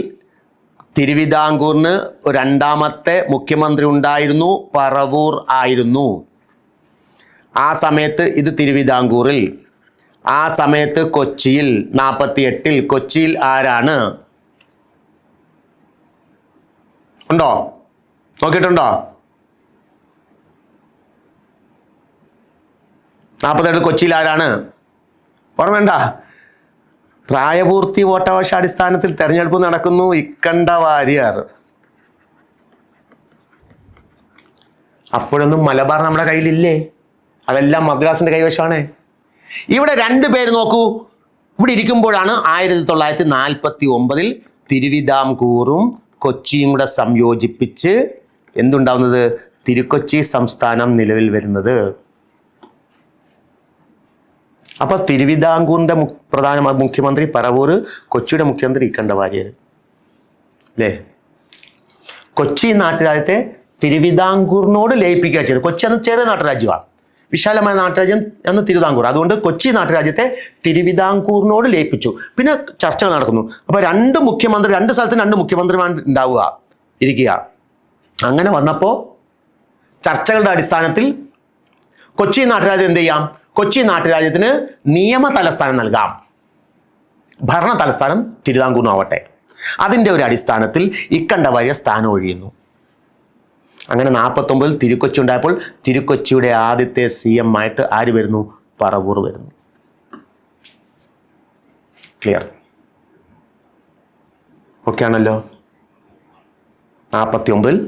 തിരുവിതാംകൂറിന് രണ്ടാമത്തെ മുഖ്യമന്ത്രി ഉണ്ടായിരുന്നു, പറവൂർ ആയിരുന്നു. ആ സമയത്ത് ഇത് തിരുവിതാംകൂറിൽ, ആ സമയത്ത് കൊച്ചിയിൽ 48 കൊച്ചിയിൽ ആരാണ്? ഉണ്ടോ? നോക്കിയിട്ടുണ്ടോ? 48 കൊച്ചിയിൽ ആരാണ്? ഓർമ്മയുണ്ട? പ്രായപൂർത്തി വോട്ടവകാശാടിസ്ഥാനത്തിൽ തെരഞ്ഞെടുപ്പ് നടക്കുന്നു. ഇക്കണ്ട വാര്യർ. അപ്പോഴൊന്നും മലബാർ നമ്മുടെ കയ്യിലില്ലേ? അതെല്ലാം മദ്രാസിന്റെ കൈവശമാണ്. ഇവിടെ 2 പേര് നോക്കൂ. ഇവിടെ ഇരിക്കുമ്പോഴാണ് 1949 തിരുവിതാംകൂറും കൊച്ചിയും കൂടെ സംയോജിപ്പിച്ച് എന്തുണ്ടാവുന്നത്? തിരുക്കൊച്ചി സംസ്ഥാനം നിലവിൽ വരുന്നത്. അപ്പോൾ തിരുവിതാംകൂറിന്റെ പ്രധാന മുഖ്യമന്ത്രി പറവൂർ, കൊച്ചിയുടെ മുഖ്യമന്ത്രി ഇക്കണ്ട വാര്യർ. അല്ലേ? കൊച്ചി നാട്ടുരാജ്യത്തെ തിരുവിതാംകൂറിനോട് ലയിപ്പിക്കുക ചെയ്തത്. കൊച്ചി അന്ന് ചെറിയ നാട്ടുരാജ്യമാണ്, വിശാലമായ നാട്ടുരാജ്യം അന്ന് തിരുവിതാംകൂർ. അതുകൊണ്ട് കൊച്ചി നാട്ടുരാജ്യത്തെ തിരുവിതാംകൂറിനോട് ലയിപ്പിച്ചു. പിന്നെ ചർച്ചകൾ നടക്കുന്നു. അപ്പോൾ 2 മുഖ്യമന്ത്രി, 2 സ്ഥലത്തിന് 2 മുഖ്യമന്ത്രിമാർ ഉണ്ടാവുക, ഇരിക്കുക. അങ്ങനെ വന്നപ്പോൾ ചർച്ചകളുടെ അടിസ്ഥാനത്തിൽ കൊച്ചി നാട്ടുരാജ്യം എന്ത് ചെയ്യാം? കൊച്ചി നാട്ടുരാജ്യത്തിന് നിയമ തലസ്ഥാനം നൽകാം. ഭരണ തലസ്ഥാനം തിരുവിതാംകൂർ ആവട്ടെ. അതിൻ്റെ ഒരു അടിസ്ഥാനത്തിൽ ഇക്കണ്ട വഴിയ സ്ഥാനം ഒഴിയുന്നു. അങ്ങനെ 49 തിരുക്കൊച്ചി ഉണ്ടായപ്പോൾ തിരുക്കൊച്ചിയുടെ ആദ്യത്തെ CM ആയിട്ട് ആര് വരുന്നു? പറവൂർ വരുന്നു. ക്ലിയർ? ഓക്കെ ആണല്ലോ. 49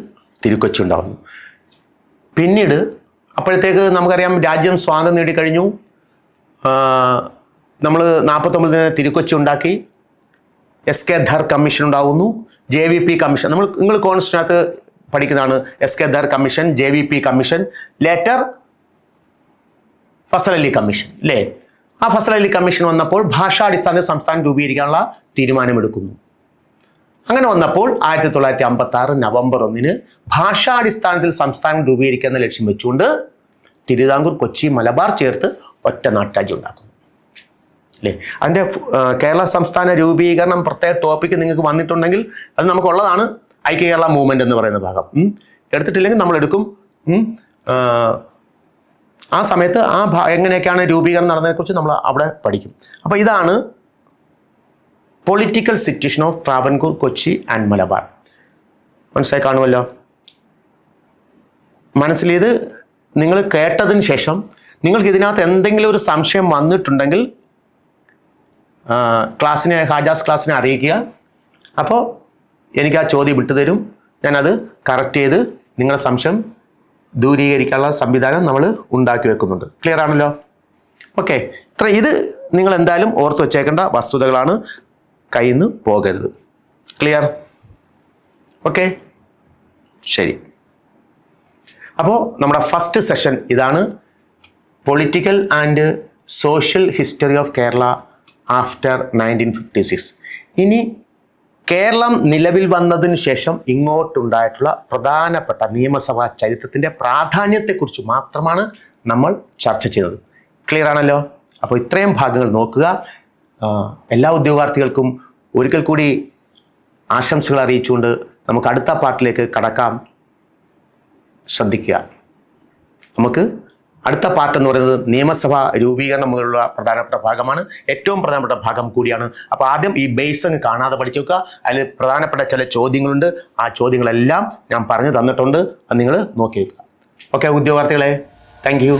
തിരുക്കൊച്ചി ഉണ്ടാവുന്നു. പിന്നീട് അപ്പോഴത്തേക്ക് നമുക്കറിയാം രാജ്യം സ്വാതന്ത്ര്യം നേടിക്കഴിഞ്ഞു. നമ്മൾ 49 തിരുക്കൊച്ചി ഉണ്ടാക്കി. SK ധർ കമ്മീഷൻ ഉണ്ടാവുന്നു. JVP കമ്മീഷൻ നിങ്ങൾ കോൺസ്റ്റിറ്റ്യൂഷനകത്ത് പഠിക്കുന്നതാണ്. SK Dhar commission, JVP commission, later Fazal Ali commission അല്ലേ? ആ ഫസൽ അലി കമ്മീഷൻ വന്നപ്പോൾ ഭാഷാടിസ്ഥാനത്തിൽ സംസ്ഥാനം രൂപീകരിക്കാനുള്ള തീരുമാനമെടുക്കുന്നു. അങ്ങനെ വന്നപ്പോൾ 1956 നവംബർ 1 ഭാഷാടിസ്ഥാനത്തിൽ സംസ്ഥാനം രൂപീകരിക്കുന്ന ലക്ഷ്യം വെച്ചുകൊണ്ട് തിരുവിതാംകൂർ, കൊച്ചി, മലബാർ ചേർത്ത് ഒറ്റ നാട്ടുരാജ്യം ഉണ്ടാക്കുന്നു അല്ലേ? അതിൻ്റെ കേരള സംസ്ഥാന രൂപീകരണം പ്രത്യേക ടോപ്പിക്ക് നിങ്ങൾക്ക് വന്നിട്ടുണ്ടെങ്കിൽ അത് നമുക്കുള്ളതാണ്. ഐക്യ കേരള മൂവ്മെന്റ് എന്ന് പറയുന്ന ഭാഗം എടുത്തിട്ടില്ലെങ്കിൽ നമ്മൾ എടുക്കും. ആ സമയത്ത് എങ്ങനെയൊക്കെയാണ് രൂപീകരണം നടന്നതിനെക്കുറിച്ച് നമ്മൾ അവിടെ പഠിക്കും. അപ്പോൾ ഇതാണ് political situation of Travancore, Kochi and Malabar. മനസ്സിലായി കാണുമല്ലോ. മനസ്സിലേത് നിങ്ങൾ കേട്ടതിന് ശേഷം നിങ്ങൾക്ക് ഇതിനകത്ത് എന്തെങ്കിലും ഒരു സംശയം വന്നിട്ടുണ്ടെങ്കിൽ ഹാജാസ് ക്ലാസ്സിനെ അറിയിക്കുക. അപ്പോൾ എനിക്ക് ആ ചോദ്യം വിട്ടുതരും. ഞാനത് കറക്റ്റ് ചെയ്ത് നിങ്ങളുടെ സംശയം ദൂരീകരിക്കാനുള്ള സംവിധാനം നമ്മൾ ഉണ്ടാക്കി വെക്കുന്നുണ്ട്. ക്ലിയർ ആണല്ലോ? ഓക്കെ. ഇത് നിങ്ങൾ എന്തായാലും ഓർത്ത് വെച്ചേക്കേണ്ട വസ്തുതകളാണ്. കയ്യിൽ നിന്ന് പോകരുത്. ക്ലിയർ? ഓക്കെ, ശരി. അപ്പോൾ നമ്മുടെ ഫസ്റ്റ് സെഷൻ ഇതാണ്, political and social history of Kerala after 1956. ഇനി കേരളം നിലവിൽ വന്നതിന് ശേഷം ഇങ്ങോട്ടുണ്ടായിട്ടുള്ള പ്രധാനപ്പെട്ട നിയമസഭാ ചരിത്രത്തിൻ്റെ പ്രാധാന്യത്തെക്കുറിച്ച് മാത്രമാണ് നമ്മൾ ചർച്ച ചെയ്തത്. ക്ലിയർ ആണല്ലോ? അപ്പോൾ ഇത്രയും ഭാഗങ്ങൾ നോക്കുക. എല്ലാ ഉദ്യോഗാർത്ഥികൾക്കും ഒരിക്കൽ കൂടി ആശംസകൾ അറിയിച്ചുകൊണ്ട് നമുക്ക് അടുത്ത പാർട്ടിലേക്ക് കടക്കാം. ശ്രദ്ധിക്കുക. നമുക്ക് അടുത്ത പാർട്ട് എന്ന് പറയുന്നത് നിയമസഭാ രൂപീകരണം മുതലുള്ള പ്രധാനപ്പെട്ട ഭാഗമാണ്. ഏറ്റവും പ്രധാനപ്പെട്ട ഭാഗം കൂടിയാണ്. അപ്പോൾ ആദ്യം ഈ ബേസ് അങ്ങ് കാണാതെ പഠിച്ചു വെക്കുക. അതിൽ പ്രധാനപ്പെട്ട ചില ചോദ്യങ്ങളുണ്ട്. ആ ചോദ്യങ്ങളെല്ലാം ഞാൻ പറഞ്ഞു തന്നിട്ടുണ്ട്. അത് നിങ്ങൾ നോക്കി വെക്കുക. ഓക്കെ ഉദ്യോഗാർത്ഥികളെ, താങ്ക് യു.